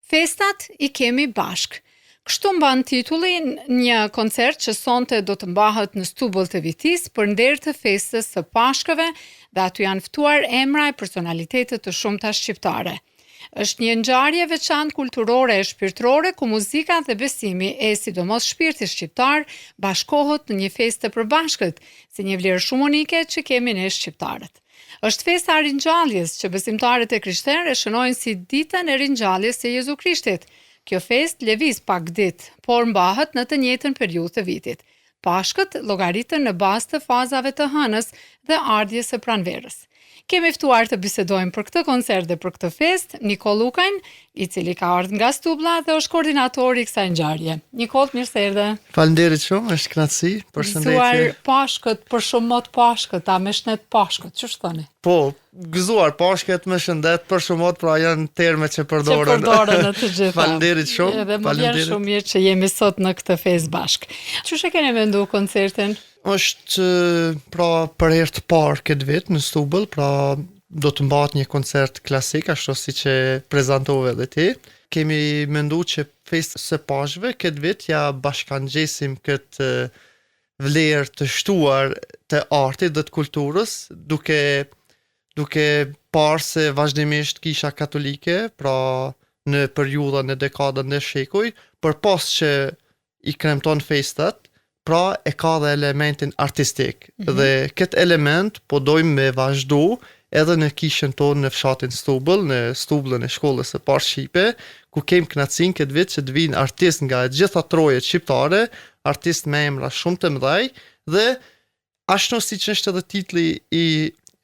Festat i kemi bashk. Kështu mban titullin një koncert që sonte do të mbahet në Stubull të Vitis për nder të festës së Pashkëve dhe aty janë ftuar emra e personalitetet të shumta shqiptare. Është një ngjarje veçantë kulturore e shpirtërore ku muzika dhe besimi e sidomos shpirti shqiptar bashkohet në një festë të përbashkët, si një vlerë shumë unike që kemi ne shqiptarët. Është festa e ringjalljes që besimtarët e krishterë e shënojnë si ditën e ringjalljes së Jezu Krishtit. Kjo fest lëviz pak ditë, por mbahet në të njëjtën periudhë të vitit. Pashkët llogaritën në bazë të fazave të hënës dhe ardhjes së pranverës. Kemi ftuar të bisedojmë për këtë koncert dhe për këtë fest Nikol Lukajn, i cili ka ardhur nga Stublla dhe është koordinatori i kësaj ngjarje. Nikol, mirë se erdhe. Faleminderit shumë, është kënaqësi. Përshëndetje. Gëzuar Pashkët, për shumë mot Pashkët, a me shnet Pashkët, ç'është thoni? Po, gëzuar Pashkët me shëndet, për shumë mot, pra janë terme që përdoren. Që përdoren në të gjitha. Faleminderit shumë. Dhe më vjen shumë mirë që jemi sot në këtë fest bashk. Ç'është keni menduar koncertin? Është pra për herë të parë këtë vit në Stubull, pra do të mbahet një koncert klasik, ashtu siç e prezantove edhe ti. Kemi menduar që festën së Pashkëve këtë vit ja bashkangjesim këtë vlerë të shtuar të artit dhe të kulturës, duke parë se vazhdimisht Kisha Katolike, pra në periudhën e dekadën e shekuj, përpas që i kremton festat, pra e ka dhe elementin artistik. Dhe këtë element po dojmë me vazhdu edhe në kishën tonë në fshatin Stubull, në Stubullën e shkollës së parë shqipe, ku kem kënaqësinë këtë vit që të vinë artist nga gjitha trojet shqiptare, artist me emra shumë të mëdhej, dhe ashtu siç është edhe titulli i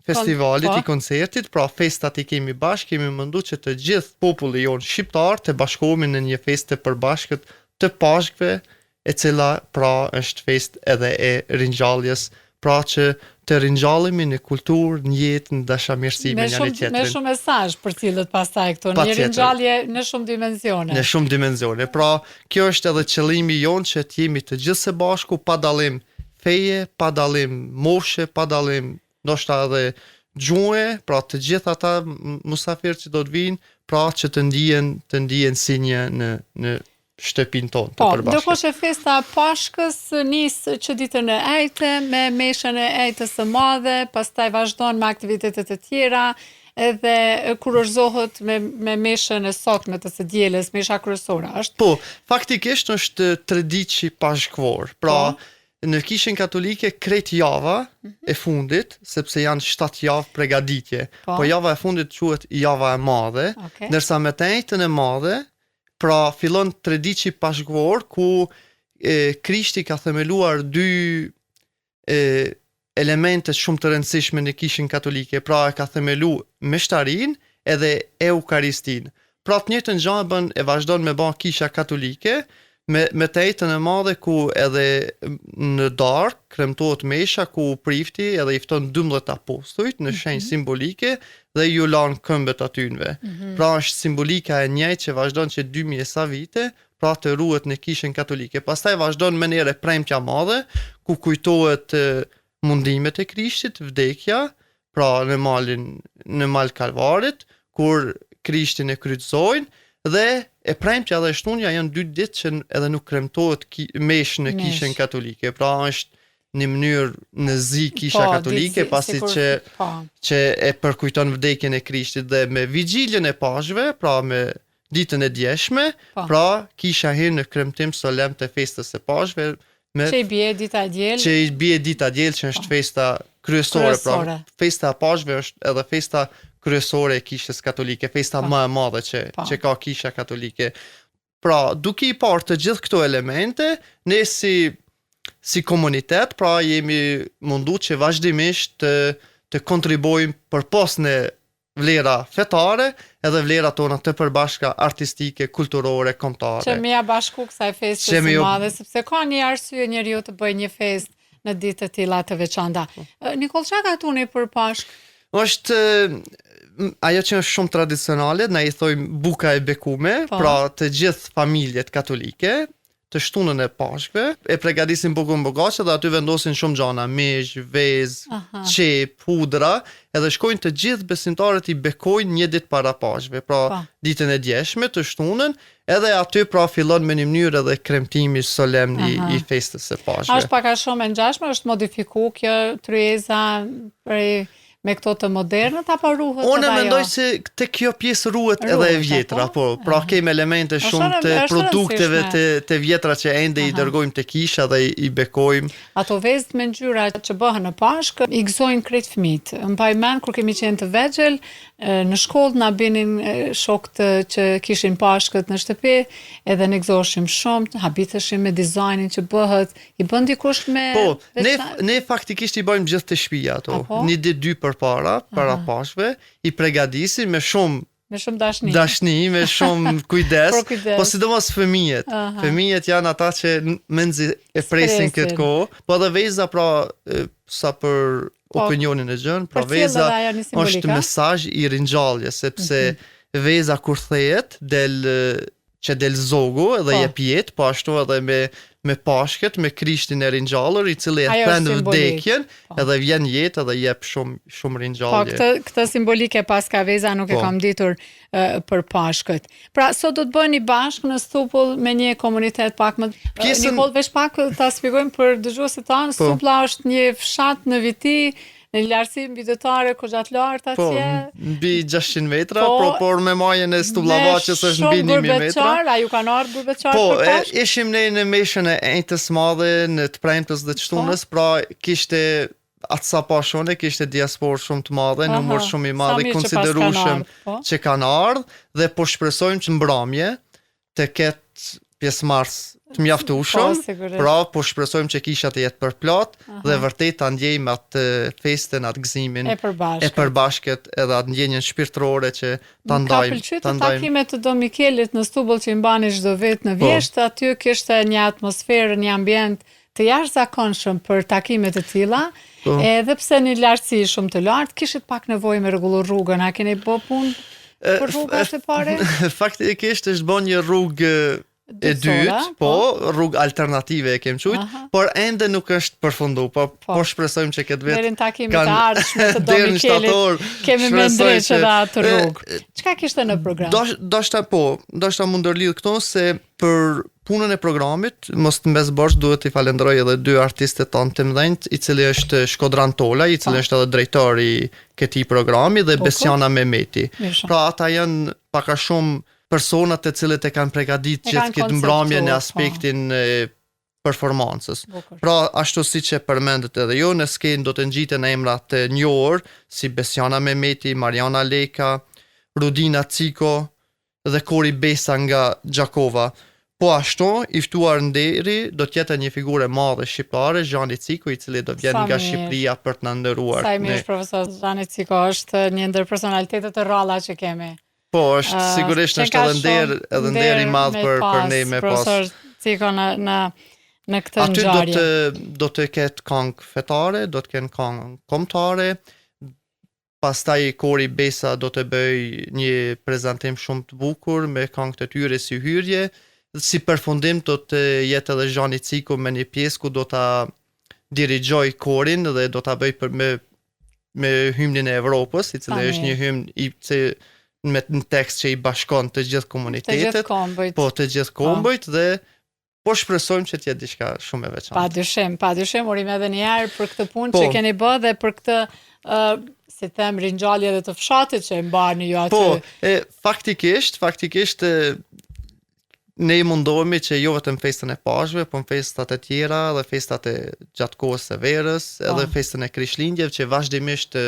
festivalit, i koncertit, pra festat i kemi bashkë, kemi menduar që të gjithë populli jonë shqiptar të bashkohemi në një festë të përbashkët të Pashkëve, e cila pra është fest edhe e ringjalljes, pra që të ringjallemi në kulturë, në jetë, në dashamirësi me njëri tjetrin. Me shumë mesazh për cilët pastaj këto, një ringjallje në shumë dimensione. Në shumë dimensione. Pra, kjo është edhe qëllimi jonë që të jemi të gjithë së bashku, pa dallim feje, pa dallim moshe, pa dallim ndoshta edhe gjuhë, pra të gjithë ata musafirë që do të vinë, pra që të ndihen si një në shtëpinë tonë të përbashkët. Ndërkohë që festa Pashkës nis që ditën e Ajtë me meshën e Ajtës së Madhe, pastaj vazhdon me aktivitetet e tjera, edhe kurorzohet me meshën e sotme të së dielës, mesha kryesore është. Po, faktikisht është tradici pashkvor. Pra, në Kishën Katolike krejt java e fundit, sepse janë 7 javë pregaditje. Po java e fundit quhet java e madhe, ndërsa me të njëjtën e madhe, pra fillon tradici pashkvor ku Krishti ka themeluar 2 elemente shumë të rëndësishme në Kishën Katolike, pra e ka themelu meshtarinë edhe Eukaristinë. Pra të njëjtën gjë bën e vazhdon me bën Kisha Katolike me të njëjtën e madhe ku edhe në darkë kremtohet mesha ku prifti edhe i fton 12 apostujt në shenjë simbolike dhe ju lanë këmbët atynve. Pra është simbolika e njëjtë që vazhdon që 2000 sa vite, pra të ruhet në Kishën Katolike. Pastaj vazhdon me njëre premtja madhe, ku kujtohet mundimet e Krishtit, vdekja, pra në mal Kalvarit, kur Krishtin e kryqëzojnë, dhe e premtja dhe shtunja janë 2 ditë që edhe nuk kremtohet meshë në Kishën Katolike. Pra është një mënyrë në zi Kisha Katolike, pasi që e përkujton vdekjen e Krishtit, dhe me vigjiljen e Pashkëve, pra me ditën e djeshme, pra Kisha hyn në kremtim solem të festës së Pashkëve, që i bie dita diel, që është festa kryesore. Pra festa e Pashkëve është edhe festa kryesore e Kishës Katolike, festa më e madhe që ka Kisha Katolike. Pra, duke i parë të gjithë këto elemente, ne si komunitet, pra jemi mundu që vazhdimisht të kontribojmë përpos në vlera fetare, edhe vlera tona të përbashka artistike, kulturore, kombëtare. Që me ja bashku kësaj festës së madhe, sepse ka një arsye njeriu të bëjë një festë në ditë të tilla të veçanta. Nikol, çka ka thuni për Pashkë? Është ajo që është shumë tradicionale, na i thojmë buka e bekume, pra të gjithë familjet katolike, të shtunën e Pashkve, e përgatisin bukën bogaqe dhe aty vendosin shumë gjana, mish, vezë, qep, hudra, edhe shkojnë të gjithë besimtarët i bekojnë një ditë para Pashkve, pra ditën e djeshme të shtunën, edhe aty pra fillon me një mënyrë edhe kremtimi solemn i festës së Pashkve. Është pak a shumë e ngjashme, është modifikuar kjo tryeza prej me këto të modernët apo ruhet? Unë mendoj se te kjo pjesë ruhet edhe e vjetra, pra kemi elemente shumë të produkteve të vjetra që ende i dërgojmë te kisha dhe i bekojmë. Ato vezët me ngjyra që bëhen në Pashkë i gëzojnë krejt fëmijët. Mbaj mend kur kemi qenë të vegjël, në shkollë na binin shokët që kishin Pashkët në shtëpi, edhe ne gëzoshim shumë, habiteshim me dizajnin që bëhet, i bën dikush me ne faktikisht i bëjmë gjithë të shtëpia ato. Një ditë dy para Pashkve, i përgatisim me shumë dashni, me shumë kujdes, po sidomos fëmijët. Fëmijët janë ata që menzi e presin këtë kohë, po edhe veza pra sa për opinionin e gjën, pra veza është mesazh i ringjallje, sepse veza kur thehet që del zogu edhe jep jetë, po ashtu edhe me Pashkët, me Krishtin e ringjallur, i cili e thën vdekjen, edhe vjen jetë edhe jep shumë ringjallje. Po këtë simbolike pas ka veza nuk e kam ditur për Pashkët. Pra sot do të bëni bashkë në Stupull me një komunitet pak më Nikol, veç pak ta shpjegojmë për dëgjuesit tanë, Stupulla është një fshat në Viti, në lartësi mbydetare kozhat lartë atje. Po, mbi 600 metra, por me majën e Stubllavaçës është mbi 1000 metra. A ju kanë ardhur gurbeçar për Pashkë? Po, ishim ne në meshën e Enjtës madhe, në të premtës dhe të shtunës, pra kishte atë sa pashone, kishte diasporë shumë të madhe, numër shumë i madhe, konsiderueshëm që kanë ardhur, dhe po shpresojmë që mbrëmje të ketë pjesëmarrës të mjaftueshëm, pra po shpresojmë që kisha të jetë përplot dhe vërtet ta ndjejmë atë festën, atë gëzimin e përbashkët edhe atë ndjenjen shpirtërore që ta ndajmë. Ka pëlqyer takimet të Domikelit në Stupull që i mbani çdo vit në Vjesht, aty kishte një atmosferë, një ambient të jashtëzakonshëm për takime të tilla. Edhe pse në lartësi shumë të lartë, kishit pak nevojë me rregullu rrugën, a keni bë punë për rrugën e parë? Faktikisht është bën një rrugë e dytë, po, rrugë alternative e kem thujt, por ende nuk është përfundu, po shpresojmë që këtë vit deri në takimet e ardhshme të Domikelit kemi me ndreqë edhe atë rrugë. Çka kishte në program? Doshta mu ndërlidh këto se për punën e programit, mos të mbesbosh, duhet i falenderoj edhe dy artistet tanë të mëdhenj, i cili është Shkodran Tola, i cili është edhe drejtori i këtij programi, dhe Besjana Mehmeti. Pra ata janë pak a shumë personat të cilët e kanë përgatitur gjithë këtë mbrëmje në aspektin e performancës. Pra ashtu siç e përmendet edhe ju, në skenë do të ngjiten emra të njohur si Besjana Mehmeti, Mariana Leka, Rudina Ciko dhe Kori Besa nga Gjakova. Po ashtu, i ftuar nderi do të jetë një figurë e madhe shqiptare, Xhani Ciko, i cili do vjen nga Shqipëria për të na nderuar. Sa i mirë profesor Xhani Ciko, është një ndër personalitetet të rralla që kemi. Po, është sigurisht është edhe nder i madh për ne me pas. Profesor Ciko në këtë ngjarje. Aty do të ketë këngë fetare, do të kenë këngë kombëtare. Pastaj Kori Besa do të bëj një prezantim shumë të bukur me këngë të tyre si hyrje. Si përfundim do të jetë edhe Xhani Ciko me një pjesë ku do ta dirigjoj korin dhe do ta bëj me hymnin e Evropës, i cili është një hymn me në tekst që i bashkon të gjithë komunitetet, të gjithë kombojt dhe po shpresojmë që t'jetë diçka shumë e veçantë. Padyshim, urim edhe një herë për këtë punë që keni bë dhe për këtë si them ringjallje edhe të fshatit që e mbani ju aty. Po, faktikisht ne mundohemi që jo vetëm festën e Pashkëve, po në festat e tjera dhe festat e gjatë kohës së verës, edhe festën e Krishtlindjeve që vazhdimisht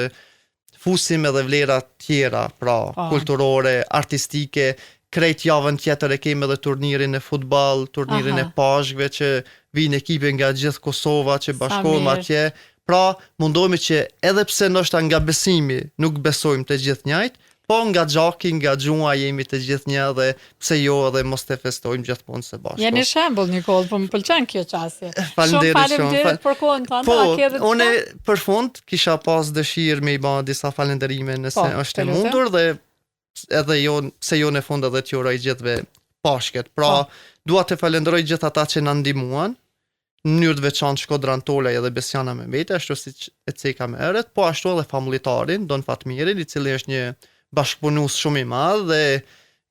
fusim edhe vlera tjera, pra kulturore, artistike, krejt javën tjetër e kemi edhe turnirin e futball, turnirin e Pashkëve që vijnë ekipe nga gjithë Kosova që bashkohen atje. Pra mundohemi që edhe pse ndoshta nga besimi nuk besojmë të gjithë njëjtë, po nga gjaki, nga gjua jemi të gjithë një dhe pse jo edhe mos të festojmë gjithmonë së bashku. Jeni shembull Nikol, po më pëlqen kjo çështje. Faleminderit për kohën tënde, Po, unë për fund kisha pas dëshirë me i bë disa falënderime nëse është e mundur dhe edhe jo, pse jo në fund edhe t'ju uroj gjithëve Pashket. Pra, dua të falenderoj gjithë ata që na ndihmuan, në mënyrë të veçantë Shkodran Tolaj edhe Besiana Mehmeti, ashtu siç e ceka më herët, po ashtu edhe familitarin Don Fatmirin, i cili është një bashkëpunues shumë i madh dhe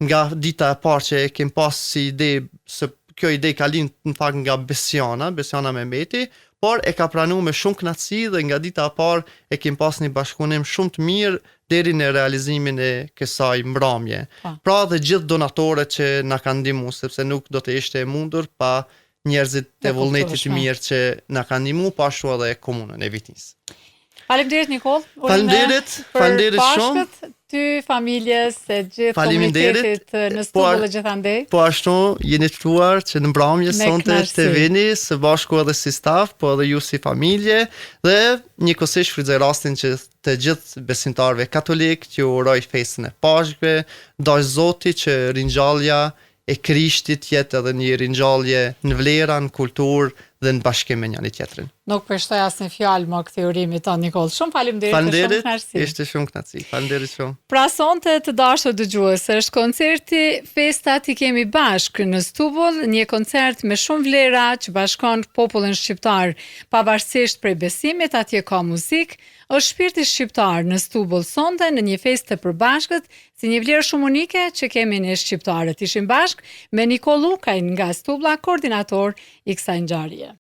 nga dita e parë që e kem pas si ide se kjo ide ka lind në fakt nga Besiana Mehmeti, por e ka pranuar me shumë kënaqësi dhe nga dita e parë e kem pas një bashkëpunim shumë të mirë deri në realizimin e kësaj mbrëmje. Pra dhe gjithë donatorët që na kanë ndihmuar, sepse nuk do të ishte e mundur pa njerëzit e vullnetit të mirë që na kanë ndihmuar, po ashtu edhe komunën e Vitisë. Faleminderit Nikol. Faleminderit shumë. Ty, familjes, e gjithë komunitetit në Stubull e gjithandej. Po ashtu jeni të ftuar që në mbrëmje sonte të vini së bashku edhe si staf, po edhe ju si familje dhe njëkohësisht shfrytëzoj rastin që të gjithë besimtarëve katolik që uroj festën e Pashkëve, ndaj Zotit që ringjallja e Krishtit jetë edhe një ringjallje në vlera, në kulturë dhe në bashkim me njëri tjetrin. Nuk përshtoj asnjë fjalë më këtij urimi ton Nikol. Shumë faleminderit, shumë kënaqësi. Ishte shumë kënaqësi. Faleminderit shumë. Pra sonte të dashur dëgjues, është koncerti Festat i kemi bashkë në Stubull, një koncert me shumë vlera që bashkon popullin shqiptar, pavarësisht prej besimit, atje ka muzikë, është shpirti shqiptar në Stubull sonte në një festë të përbashkët, si një vlerë shumë unike që kemi ne shqiptarët. Ishim bashkë me Nikol Lukaj nga Stublla, koordinator i kësaj ngjarjeje.